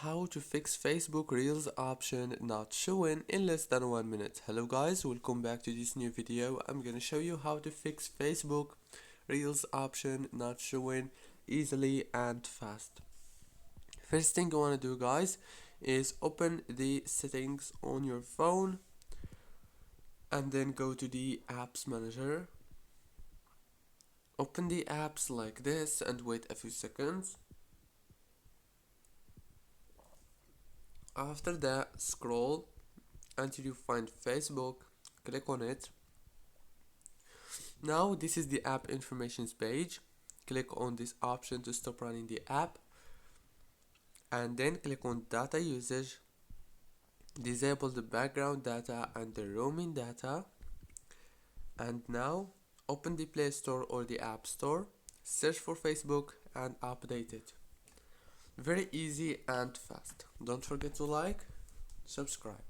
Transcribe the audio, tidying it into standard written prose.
How to fix Facebook Reels option not showing in less than 1 minute. Hello guys, welcome back to this new video. I'm gonna show you how to fix Facebook Reels option not showing easily and fast. First thing you wanna do guys is open the settings on your phone and then go to the apps manager. Open the apps like this and wait a few seconds. After that, scroll until you find Facebook, click on it. Now this is the app information page. Click on this option to stop running the app and then click on data usage. Disable the background data and the roaming data, and now open the Play Store or the App Store, search for Facebook and update it. Very easy and fast. Don't forget to like, subscribe.